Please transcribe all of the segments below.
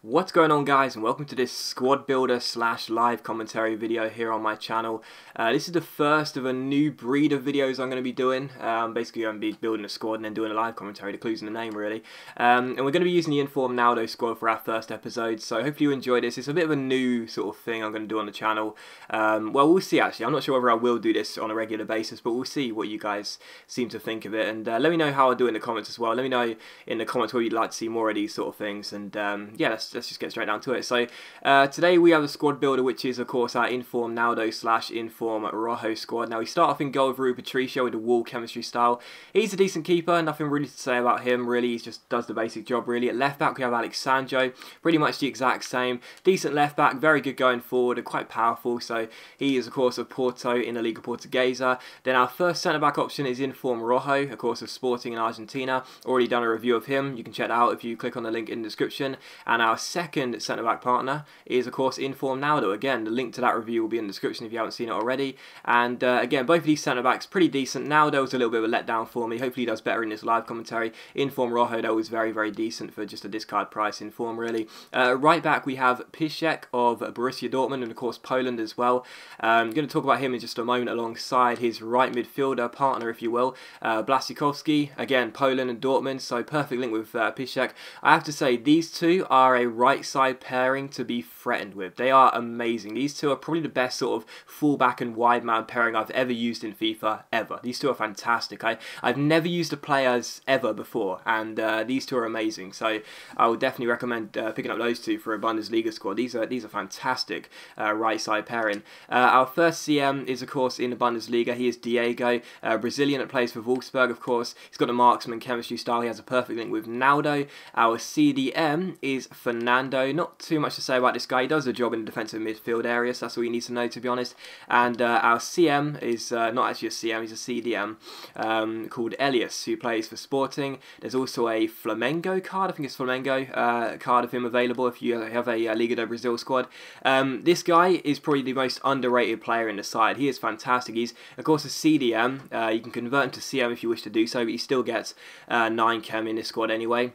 What's going on, guys, and welcome to this squad builder / live commentary video here on my channel. This is the first of a new breed of videos I'm going to be doing. Basically I'm going to be building a squad and then doing a live commentary. The clue's in the name, really. And we're going to be using the informed Naldo squad for our first episode, so hopefully you enjoy this. It's a bit of a new sort of thing I'm going to do on the channel. Well, we'll see actually. I'm not sure whether I will do this on a regular basis, but we'll see what you guys seem to think of it. And let me know how I do in the comments as well. Let me know in the comments where you'd like to see more of these sort of things. And yeah, let's just get straight down to it. So today we have a squad builder, which is of course our inform Naldo / inform Rojo squad. Now we start off in goal with Rui Patricio with the wall chemistry style. He's a decent keeper, nothing really to say about him really. He just does the basic job really. At left back we have Alex Sanchez, pretty much the exact same. Decent left back, very good going forward and quite powerful. So he is of course of Porto in the Liga Portuguesa. Then our first centre back option is inform Rojo, of course of Sporting in Argentina. Already done a review of him. You can check that out if you click on the link in the description. And our second centre-back partner is, of course, inform Naldo. Again, the link to that review will be in the description if you haven't seen it already. And again, both of these centre-backs pretty decent. Naldo's a little bit of a letdown for me. Hopefully he does better in this live commentary. Inform Rojo, though, was very, very decent for just a discard price inform, really. Right back, we have Piszczek of Borussia Dortmund and, of course, Poland as well. I'm going to talk about him in just a moment alongside his right midfielder partner, if you will, Blaszczykowski. Again, Poland and Dortmund, so perfect link with Piszczek. I have to say, these two are a right side pairing to be threatened with. They are amazing. These two are probably the best sort of fullback and wide man pairing I've ever used in FIFA ever. These two are fantastic. I've never used the players ever before, and these two are amazing. So I would definitely recommend picking up those two for a Bundesliga squad. These are fantastic right side pairing. Our first CM is of course in the Bundesliga. He is Diego, Brazilian that plays for Wolfsburg. Of course, he's got a marksman chemistry style. He has a perfect link with Naldo. Our CDM is Fernando. Not too much to say about this guy. He does the job in the defensive midfield area, so that's all you need to know, to be honest. And our CM is not actually a CM, he's a CDM called Elias, who plays for Sporting. There's also a Flamengo card, I think it's Flamengo card of him available if you have a Liga do Brazil squad. This guy is probably the most underrated player in the side. He is fantastic. He's of course a CDM. You can convert him to CM if you wish to do so, but he still gets 9 chem in this squad anyway.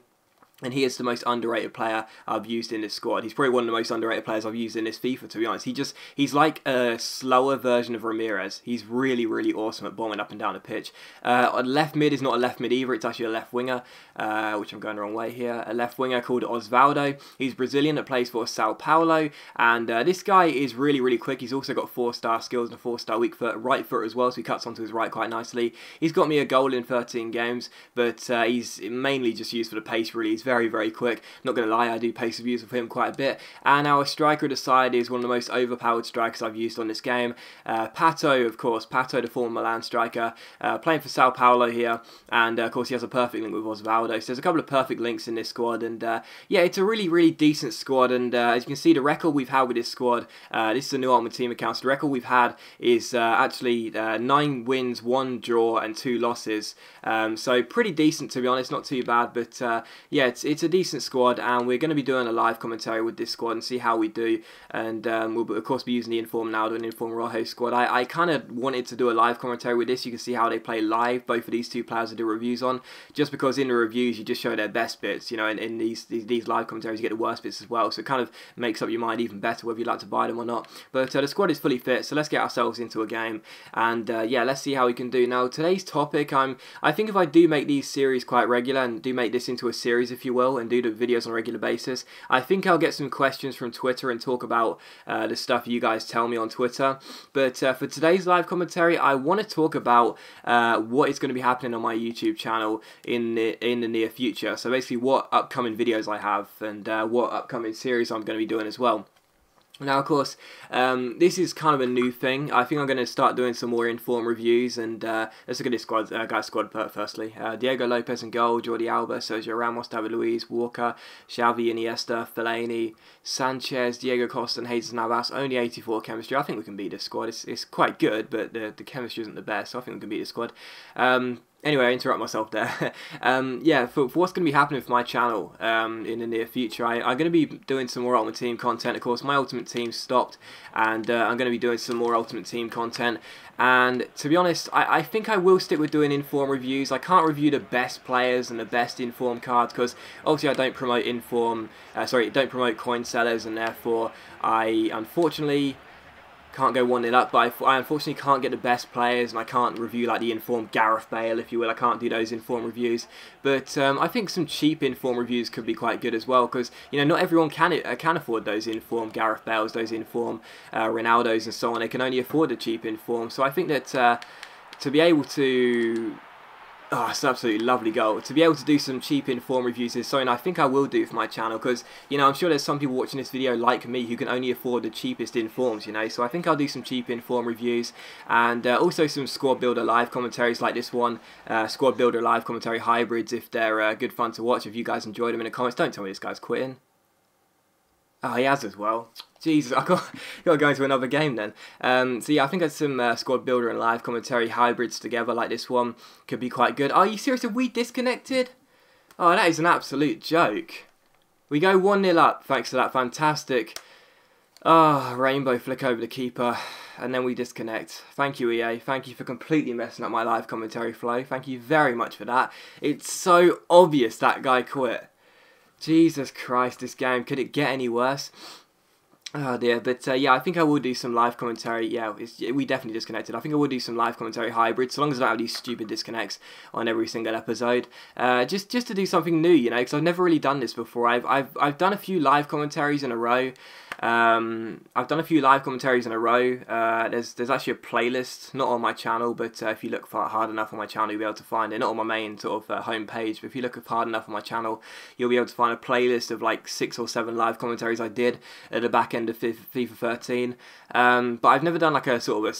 And he is the most underrated player I've used in this squad. He's probably one of the most underrated players I've used in this FIFA, to be honest. He's like a slower version of Ramirez. He's really, really awesome at bombing up and down the pitch. Left mid is not a left mid either. It's actually a left winger, which I'm going the wrong way here. A left winger called Osvaldo. He's Brazilian that plays for Sao Paulo. And this guy is really, really quick. He's also got 4-star skills and a 4-star weak foot, right foot as well. So he cuts onto his right quite nicely. He's got me a goal in 13 games, but he's mainly just used for the pace, really. He's very, very quick. Not going to lie, I do pace reviews of him quite a bit. And our striker of the side is one of the most overpowered strikers I've used on this game. Pato, of course. Pato, the former Milan striker, playing for Sao Paulo here. And of course, he has a perfect link with Osvaldo. So there's a couple of perfect links in this squad. And yeah, it's a really, really decent squad. And as you can see, the record we've had with this squad, this is a new Ultimate Team account. So the record we've had is actually 9 wins, 1 draw, and 2 losses. So pretty decent, to be honest. Not too bad. But yeah, it's a decent squad, and we're going to be doing a live commentary with this squad and see how we do. And we'll of course be using the inform Naldo and inform Rojo squad. I kind of wanted to do a live commentary with this. You can see how they play live. Both of these two players I do reviews on, just because in the reviews you just show their best bits, you know, and in these live commentaries you get the worst bits as well, so it kind of makes up your mind even better whether you'd like to buy them or not. But the squad is fully fit, so let's get ourselves into a game, and yeah, let's see how we can do. Now today's topic, I think if I do make these series quite regular and do make this into a series, if you will, and do the videos on a regular basis, I think I'll get some questions from Twitter and talk about the stuff you guys tell me on Twitter. But for today's live commentary, I want to talk about what is going to be happening on my YouTube channel in the near future. So basically what upcoming videos I have and what upcoming series I'm going to be doing as well. Now, of course, this is kind of a new thing. I think I'm going to start doing some more informed reviews, and let's look at this squad, guy's squad firstly. Diego Lopez in goal, Jordi Alba, Sergio Ramos, David Luiz, Walker, Xavi, Iniesta, Fellaini, Sanchez, Diego Costa, and Jesus Navas. Only 84 chemistry. I think we can beat this squad. It's quite good, but the chemistry isn't the best, so I think we can beat this squad. Anyway, I interrupt myself there. Yeah, for what's going to be happening with my channel in the near future, I'm going to be doing some more Ultimate Team content. Of course, my Ultimate Team stopped, and I'm going to be doing some more Ultimate Team content. And to be honest, I think I will stick with doing inform reviews. I can't review the best players and the best inform cards because obviously I don't promote don't promote coin sellers, and therefore I unfortunately can't go 1-0 up, but I unfortunately can't get the best players, and I can't review like the informed Gareth Bale, if you will. I can't do those informed reviews, but I think some cheap informed reviews could be quite good as well, because not everyone can afford those informed Gareth Bales, those informed Ronaldos, and so on. They can only afford the cheap informed. So I think that to be able to it's an absolutely lovely goal. To be able to do some cheap inform reviews is something I think I will do for my channel, because I'm sure there's some people watching this video like me who can only afford the cheapest informs, so I think I'll do some cheap inform reviews, and also some squad builder live commentaries like this one, squad builder live commentary hybrids, if they're good fun to watch. If you guys enjoyed them in the comments, don't tell me this guy's quitting. Oh, he has as well. Jesus, I got to go into another game then. So yeah, I think that's some squad builder and live commentary hybrids together like this one could be quite good. Are you serious? Have we disconnected? Oh, that is an absolute joke. We go 1-0 up thanks to that fantastic rainbow flick over the keeper, and then we disconnect. Thank you, EA. Thank you for completely messing up my live commentary flow. Thank you very much for that. It's so obvious that guy quit. Jesus Christ, this game, could it get any worse? Oh dear, but yeah, I think I will do some live commentary. Yeah, we definitely disconnected. I think I will do some live commentary hybrids, so long as I don't have these stupid disconnects on every single episode. Just to do something new, because I've never really done this before. I've done a few live commentaries in a row. I've done a few live commentaries in a row. There's actually a playlist, not on my channel, but if you look hard enough on my channel, you'll be able to find it. Not on my main sort of home page, but if you look hard enough on my channel, you'll be able to find a playlist of like 6 or 7 live commentaries I did at the back end of FIFA 13. But I've never done like a sort of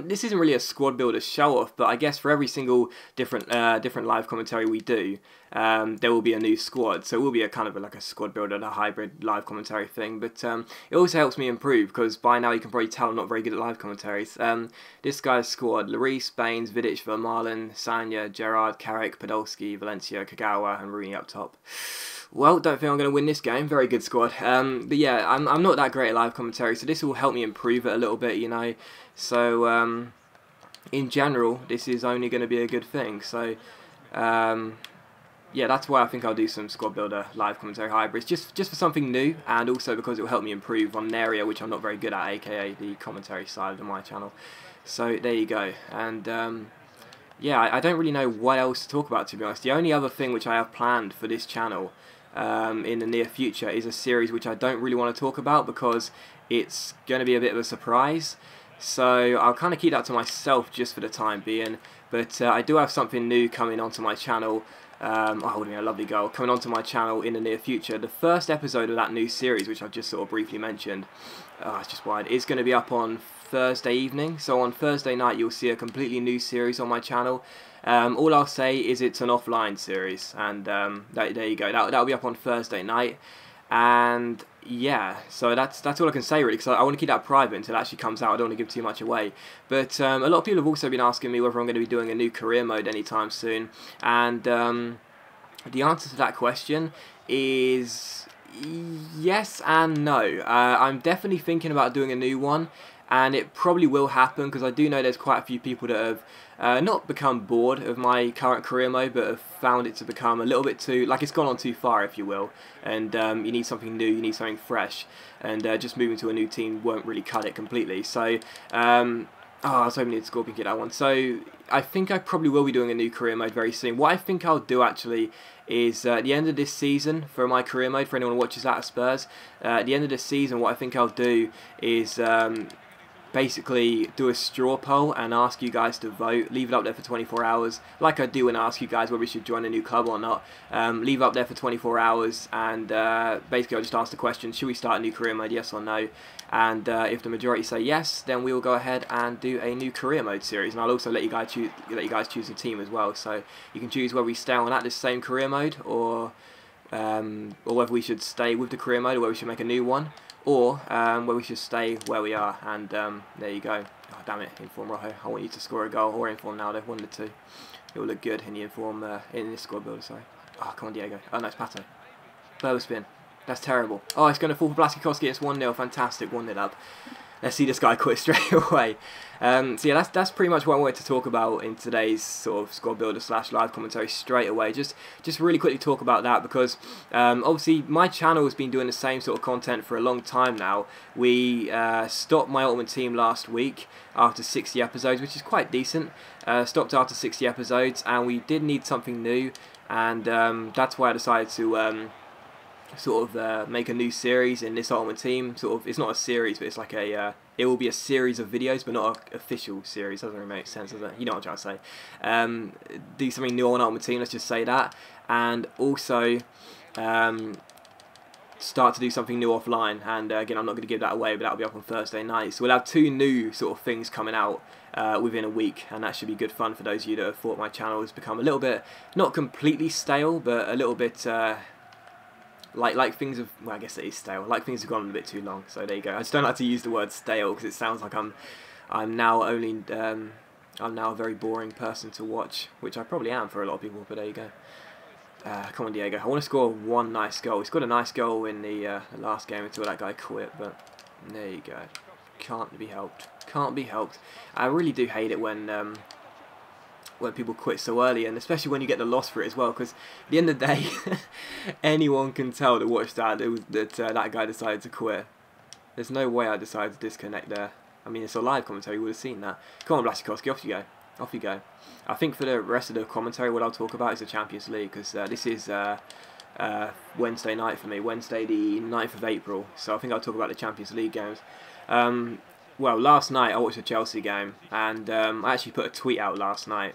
this isn't really a squad builder show off, but I guess for every single different live commentary we do, there will be a new squad, so it will be a kind of like a squad builder, a hybrid live commentary thing. But it also helps me improve, because by now you can probably tell I'm not very good at live commentaries. This guy's squad: Lloris, Baines, Vidic, Vermaelen, Sanya, Gerrard, Carrick, Podolski, Valencia, Kagawa, and Rooney up top. Well, don't think I'm going to win this game. Very good squad. But yeah, I'm not that great at live commentary, so this will help me improve it a little bit, So in general, this is only going to be a good thing. So yeah, that's why I think I'll do some squad builder live commentary hybrids, just for something new, and also because it will help me improve on an area which I'm not very good at, aka the commentary side of my channel. So there you go. And yeah, I don't really know what else to talk about, to be honest. The only other thing which I have planned for this channel in the near future is a series which I don't really want to talk about, because it's going to be a bit of a surprise. So I'll kind of keep that to myself just for the time being. But I do have something new coming onto my channel. Oh, a lovely goal coming onto my channel in the near future. The first episode of that new series, which I've just sort of briefly mentioned, it's just wide, is going to be up on Thursday evening. So on Thursday night you'll see a completely new series on my channel. All I'll say is it's an offline series, and there you go. That'll be up on Thursday night. And yeah, so that's all I can say really, because I want to keep that private until it actually comes out. I don't want to give too much away. But a lot of people have also been asking me whether I'm going to be doing a new career mode anytime soon, and the answer to that question is yes and no. I'm definitely thinking about doing a new one, and it probably will happen, because I do know there's quite a few people that have not become bored of my current career mode, but have found it to become a little bit too, like, it's gone on too far, if you will, and you need something new, you need something fresh, and just moving to a new team won't really cut it completely. So I was hoping the Scorpion get that one. So I think I probably will be doing a new career mode very soon. What I think I'll do actually is at the end of this season, for my career mode, for anyone who watches that at Spurs, at the end of this season, what I think I'll do is basically do a straw poll and ask you guys to vote. Leave it up there for 24 hours, like I do when I ask you guys whether we should join a new club or not. Leave it up there for 24 hours, and basically I'll just ask the question: should we start a new career mode, yes or no? And if the majority say yes, then we will go ahead and do a new career mode series. And I'll also let you guys choose a team as well, so you can choose whether we stay on at this same career mode, or whether we should stay with the career mode, or whether we should make a new one, or where we should stay where we are. And there you go. Oh, damn it, inform Rojo. I want you to score a goal, or inform Naldo, one of the two. It will look good in the inform in this squad builder. Sorry. Oh, come on, Diego. Oh no, it's Pato. Berber spin. That's terrible. Oh, it's going to fall for Blasikoski. It's 1-0. Fantastic. 1-0 up. Let's see this guy quit straight away. So yeah, that's pretty much what I wanted to talk about in today's sort of squad builder / live commentary straight away. Just really quickly talk about that because obviously my channel has been doing the same sort of content for a long time now. We stopped my Ultimate Team last week after 60 episodes, which is quite decent. Stopped after 60 episodes, and we did need something new, and that's why I decided to sort of make a new series in this Ultimate Team. Sort of, it's not a series, but it's like a it will be a series of videos, but not an official series. Doesn't really make sense, does it? You know what I'm trying to say. Do something new on Ultimate Team, let's just say that, and also start to do something new offline. And again, I'm not going to give that away, but that'll be up on Thursday night. So we'll have 2 new sort of things coming out within a week, and that should be good fun for those of you that have thought my channel has become a little bit, not completely stale, but a little bit like things have, well, I guess it is stale, like things have gone a bit too long. So there you go. I just don't like to use the word stale because it sounds like I'm now only I'm now a very boring person to watch, which I probably am for a lot of people, but there you go. Come on, Diego. I want to score one nice goal. He scored a nice goal in the last game until that guy quit, but there you go. Can't be helped. Can't be helped. I really do hate it when people quit so early, and especially when you get the loss for it as well, because at the end of the day, anyone can tell that watched that that guy decided to quit. There's no way I decided to disconnect there. I mean, it's a live commentary, you would have seen that. Come on, Blasikoski, off you go. Off you go. I think for the rest of the commentary, what I'll talk about is the Champions League, because this is Wednesday night for me, Wednesday the 9th of April, so I think I'll talk about the Champions League games. Well, last night I watched a Chelsea game, and I actually put a tweet out last night.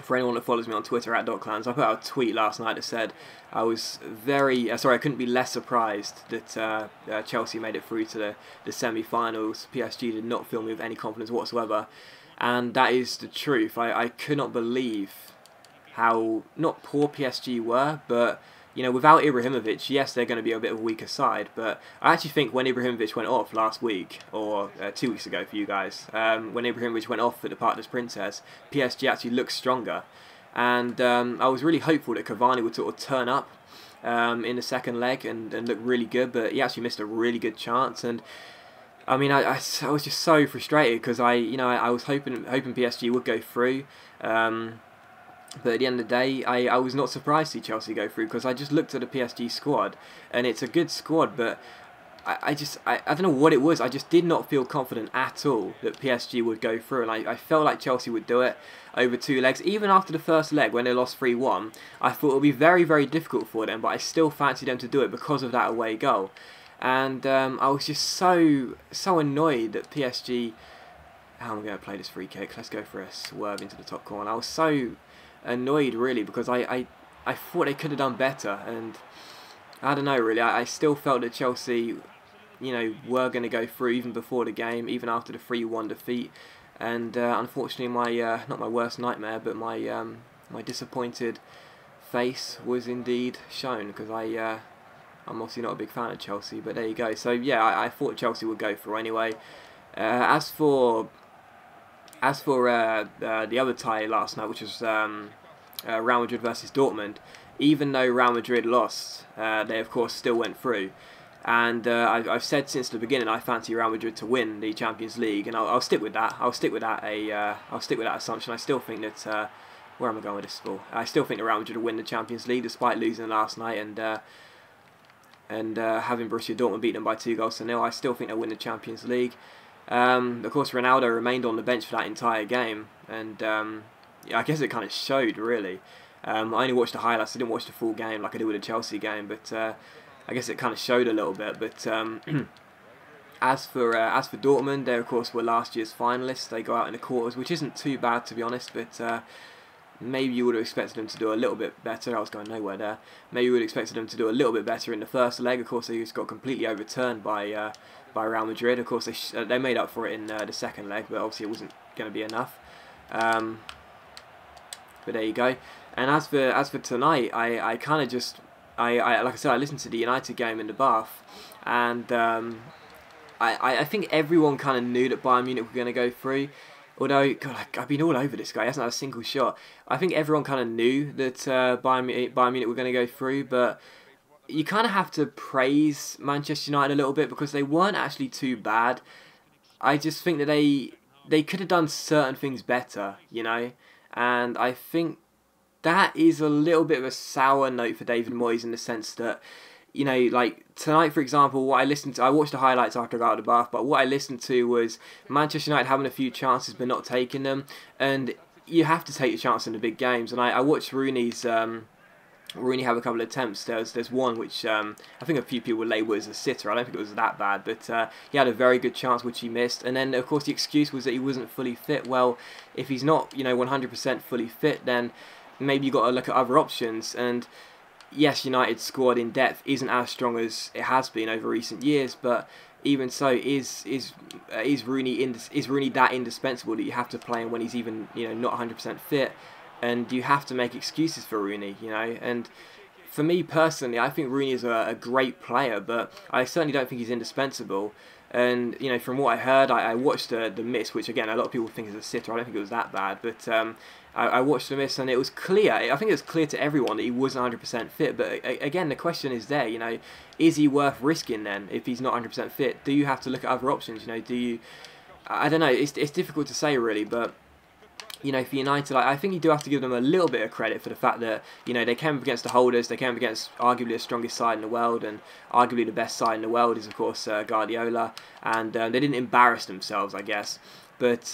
For anyone that follows me on Twitter @.clans, I put out a tweet last night that said I was very sorry, I couldn't be less surprised that Chelsea made it through to the semi-finals. PSG did not fill me with any confidence whatsoever, and that is the truth. I could not believe how not poor PSG were, but you know, without Ibrahimovic, yes, they're going to be a bit of a weaker side, but I actually think when Ibrahimovic went off last week, or 2 weeks ago for you guys, when Ibrahimovic went off for the Partners Princess, PSG actually looked stronger. And I was really hopeful that Cavani would sort of turn up in the second leg and look really good, but he actually missed a really good chance. And I mean, I was just so frustrated because I was hoping PSG would go through. But at the end of the day, I was not surprised to see Chelsea go through, because I just looked at the PSG squad, and it's a good squad, but I don't know what it was. I just did not feel confident at all that PSG would go through, and I felt like Chelsea would do it over 2 legs. Even after the first leg, when they lost 3-1, I thought it would be very, very difficult for them, but I still fancied them to do it because of that away goal. And I was just so annoyed that PSG... How am I going to play this free kick? Let's go for a swerve into the top corner. I was so annoyed, really, because I thought they could have done better, and I don't know, really. I still felt that Chelsea, you know, were going to go through even before the game, even after the 3-1 defeat. And unfortunately, my not my worst nightmare, but my my disappointed face was indeed shown, because I'm obviously not a big fan of Chelsea, but there you go. So yeah, I thought Chelsea would go through anyway. As for the other tie last night, which was Real Madrid versus Dortmund, even though Real Madrid lost, they of course still went through. And I've said since the beginning I fancy Real Madrid to win the Champions League, and I'll stick with that. I'll stick with that assumption. I still think that where am I going with this ball? I still think that Real Madrid will win the Champions League despite losing last night and having Borussia Dortmund beat them by 2-0. I still think they'll win the Champions League. Of course, Ronaldo remained on the bench for that entire game, and yeah, I guess it kind of showed, really. I only watched the highlights. I didn't watch the full game like I did with the Chelsea game, but I guess it kind of showed a little bit. But as for Dortmund, they of course were last year's finalists. They go out in the quarters, which isn't too bad to be honest, but maybe you would have expected them to do a little bit better. I was going nowhere there. Maybe you would have expected them to do a little bit better in the first leg. Of course, they just got completely overturned by Real Madrid. Of course, they made up for it in the second leg, but obviously it wasn't going to be enough. But there you go. And as for tonight, I kind of just like I said, I listened to the United game in the bath, and I think everyone kind of knew that Bayern Munich were going to go through. Although, God, I've been all over this guy. He hasn't had a single shot. I think everyone kind of knew that Bayern Munich were going to go through, but you kind of have to praise Manchester United a little bit because they weren't actually too bad. I just think that they could have done certain things better, you know, and I think that is a little bit of a sour note for David Moyes in the sense that, you know, like tonight, for example, what I listened to, I watched the highlights after I got out of the bath, but what I listened to was Manchester United having a few chances but not taking them, and you have to take your chance in the big games. And I watched Rooney have a couple of attempts. There's one which I think a few people would label as a sitter. I don't think it was that bad, but he had a very good chance which he missed. And then of course the excuse was that he wasn't fully fit. Well, if he's not, you know, 100% fully fit, then maybe you got to look at other options. And yes, United's squad in depth isn't as strong as it has been over recent years, but even so, is Rooney that indispensable that you have to play him when he's even, you know, not 100% fit? And you have to make excuses for Rooney, you know. And for me personally, I think Rooney is a great player, but I certainly don't think he's indispensable. And, you know, from what I heard, I watched the miss, which again, a lot of people think is a sitter. I don't think it was that bad, but I watched the miss and it was clear. I think it was clear to everyone that he wasn't 100% fit. But again, the question is there, you know, is he worth risking then if he's not 100% fit? Do you have to look at other options? You know, do you? I don't know. It's difficult to say really, but you know, for United, I think you do have to give them a little bit of credit for the fact that, you know, they came up against the holders, they came up against arguably the strongest side in the world, and arguably the best side in the world is, of course, Guardiola, and they didn't embarrass themselves, I guess. But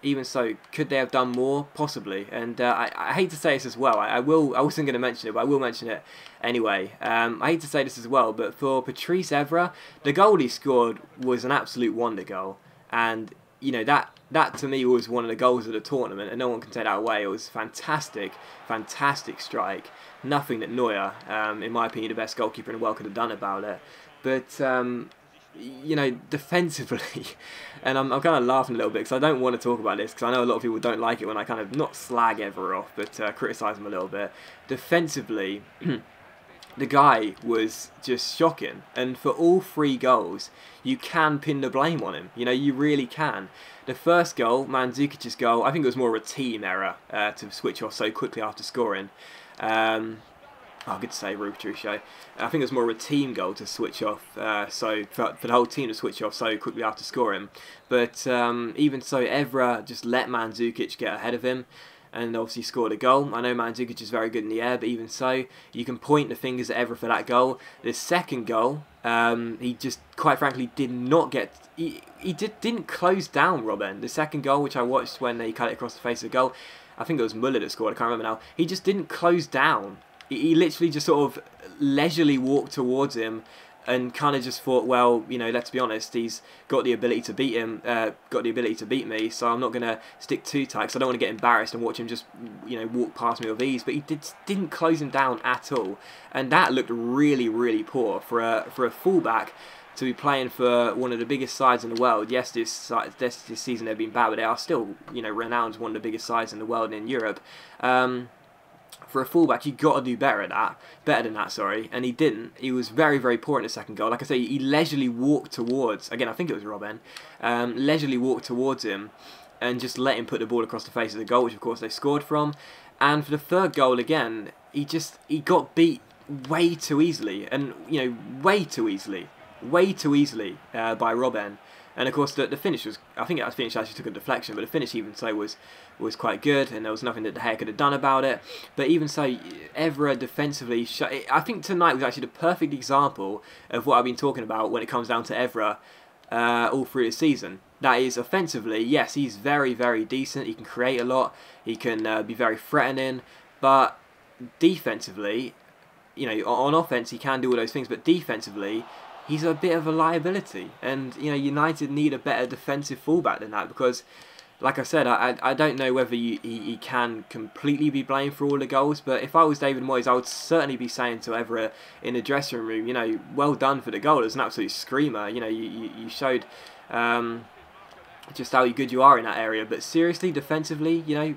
even so, could they have done more? Possibly. And I hate to say this as well. I wasn't going to mention it, but I will mention it anyway. I hate to say this as well, but for Patrice Evra, the goal he scored was an absolute wonder goal, and you know, that to me was one of the goals of the tournament, and no one can take that away. It was fantastic, fantastic strike. Nothing that Neuer, in my opinion, the best goalkeeper in the world, could have done about it. But you know, defensively, and I'm kind of laughing a little bit because I don't want to talk about this because I know a lot of people don't like it when I kind of not slag Evra off, but criticise him a little bit. Defensively, the guy was just shocking, and for all three goals, you can pin the blame on him. You know, you really can. The first goal, Mandzukic's goal, I think it was more of a team error to switch off so quickly after scoring. Good to say, Rui Patricio. I think it was more of a team goal to switch off, so for the whole team to switch off so quickly after scoring. But even so, Evra just let Mandzukic get ahead of him, and obviously scored a goal. I know Mandzukic is very good in the air, but even so, you can point the fingers at Evra for that goal. The second goal, he just, quite frankly, did not get... He didn't close down Robben. The second goal, which I watched when they cut it across the face of the goal, I think it was Müller that scored, I can't remember now. He just didn't close down. He literally just sort of leisurely walked towards him and kind of just thought, well, you know, let's be honest, he's got the ability to beat him, got the ability to beat me, so I'm not going to stick too tight because I don't want to get embarrassed and watch him just, you know, walk past me with ease. But he didn't close him down at all, and that looked really, really poor for a fullback to be playing for one of the biggest sides in the world. Yes, this season they've been bad, but they are still, you know, renowned as one of the biggest sides in the world in Europe. For a fullback, you've got to do better than that, sorry, and he didn't. He was very, very poor in the second goal. Like I say, he leisurely walked towards, again, I think it was Robben, leisurely walked towards him and just let him put the ball across the face of the goal, which of course they scored from. And for the third goal, again, he got beat way too easily, and, you know, way too easily by Robben. And of course the finish was, I think the finish actually took a deflection, but the finish even so was quite good, and there was nothing that De Gea could have done about it. But even so, Evra defensively, I think tonight was actually the perfect example of what I've been talking about when it comes down to Evra all through the season. That is, offensively, yes, he's very, very decent, he can create a lot, he can be very threatening, but defensively, you know, on offense he can do all those things, but defensively, he's a bit of a liability, and you know, United need a better defensive fullback than that, because, like I said, I don't know whether he can completely be blamed for all the goals, but if I was David Moyes, I would certainly be saying to Evra in the dressing room, you know, well done for the goal. It was an absolute screamer. You know, you showed just how good you are in that area. But seriously, defensively, you know,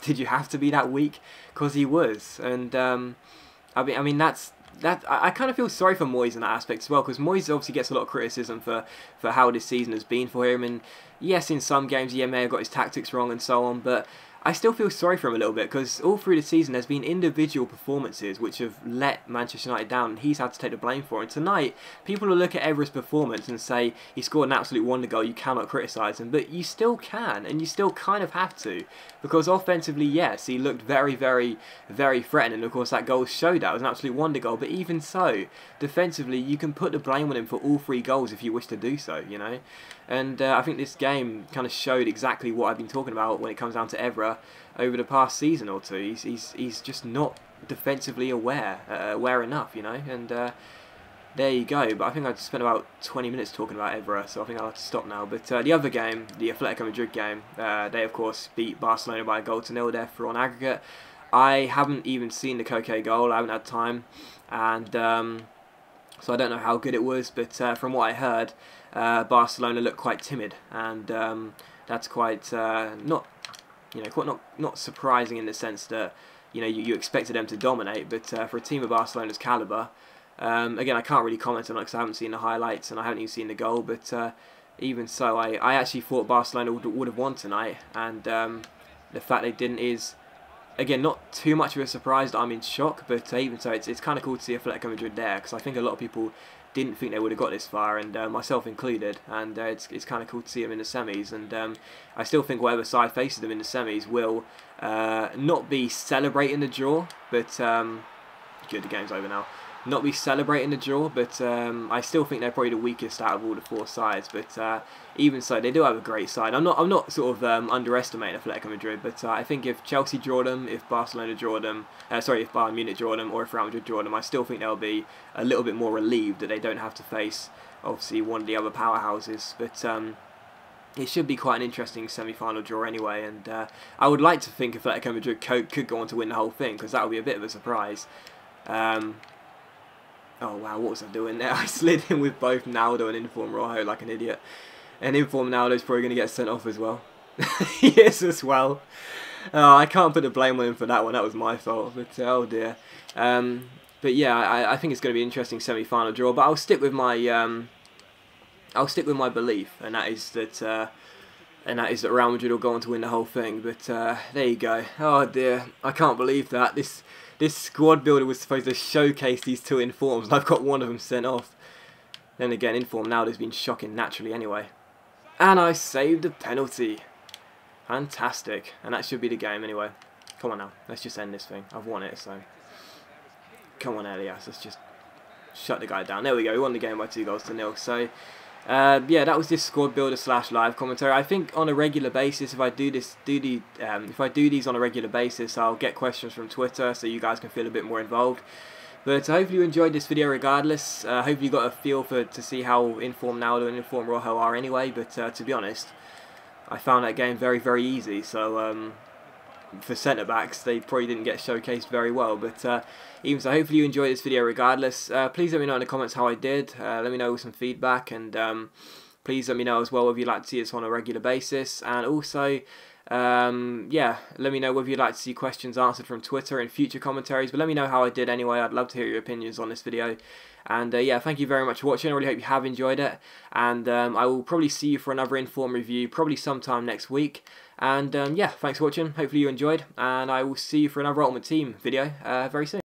did you have to be that weak? Because he was, and I mean that's I kind of feel sorry for Moyes in that aspect as well, because Moyes obviously gets a lot of criticism for how this season has been for him, and yes, in some games he may have got his tactics wrong and so on, but I still feel sorry for him a little bit, because all through the season there's been individual performances which have let Manchester United down, and he's had to take the blame for it. And tonight, people will look at Evra's performance and say he scored an absolute wonder goal, you cannot criticise him, but you still can, and you still kind of have to, because offensively, yes, he looked very, very, very threatening, and of course that goal showed that. It was an absolute wonder goal, but even so, defensively, you can put the blame on him for all 3 goals if you wish to do so, you know. And I think this game kind of showed exactly what I've been talking about when it comes down to Evra over the past season or two. He's just not defensively aware enough, you know. And there you go. But I think I've spent about 20 minutes talking about Evra, so I think I'll have to stop now. But the other game, the Atletico Madrid game, they of course beat Barcelona by a 1-0 there for on aggregate. I haven't even seen the Koke goal. I haven't had time, and so I don't know how good it was. But from what I heard, Barcelona looked quite timid, and that's quite not surprising in the sense that you expected them to dominate. But for a team of Barcelona's calibre, again, I can't really comment on it because I haven't seen the highlights and I haven't even seen the goal. But even so, I actually thought Barcelona would have won tonight, and the fact they didn't is, again, not too much of a surprise that I'm in shock. But even so, it's kind of cool to see Atletico Madrid there, because I think a lot of people didn't think they would have got this far, and myself included, and it's kind of cool to see them in the semis. And I still think whatever side faces them in the semis will not be celebrating the draw, but good, the game's over now. Not be celebrating the draw, but I still think they're probably the weakest out of all the 4 sides. But even so, they do have a great side. I'm not sort of underestimating Atletico Madrid, but I think if Chelsea draw them, if Barcelona draw them, if Bayern Munich draw them, or if Real Madrid draw them, I still think they'll be a little bit more relieved that they don't have to face obviously one of the other powerhouses. But it should be quite an interesting semi-final draw anyway, and I would like to think Atletico Madrid could go on to win the whole thing, because that would be a bit of a surprise. Oh wow, what was I doing there? I slid in with both Naldo and informed Rojo like an idiot. And informed Naldo's probably going to get sent off as well. Yes, as well. I can't put the blame on him for that one, that was my fault. But oh dear. But yeah, I think it's going to be an interesting semi-final draw. But I'll stick with my belief, and that is that Real Madrid will go on to win the whole thing. But there you go. Oh dear, I can't believe that this squad builder was supposed to showcase these 2 informs, and I've got one of them sent off. Then again, inform now has been shocking naturally anyway. And I saved a penalty. Fantastic. And that should be the game anyway. Come on now, let's just end this thing. I've won it, so come on, Elias, let's just shut the guy down. There we go, we won the game by 2-0. So yeah, that was this squad builder / live commentary. I think on a regular basis, if I do these on a regular basis, I'll get questions from Twitter, so you guys can feel a bit more involved. But hopefully you enjoyed this video regardless. Hopefully you got a feel to see how informed Naldo and informed Rojo are anyway. But to be honest, I found that game very, very easy. So for centre backs, they probably didn't get showcased very well. But even so, hopefully you enjoyed this video regardless. Please let me know in the comments how I did. Let me know with some feedback, and please let me know as well if you'd like to see this on a regular basis. And also, yeah, let me know whether you'd like to see questions answered from Twitter in future commentaries. But let me know how I did anyway. I'd love to hear your opinions on this video. And yeah, thank you very much for watching. I really hope you have enjoyed it. And I will probably see you for another Inform review, probably sometime next week. And yeah, thanks for watching. Hopefully you enjoyed. And I will see you for another Ultimate Team video very soon.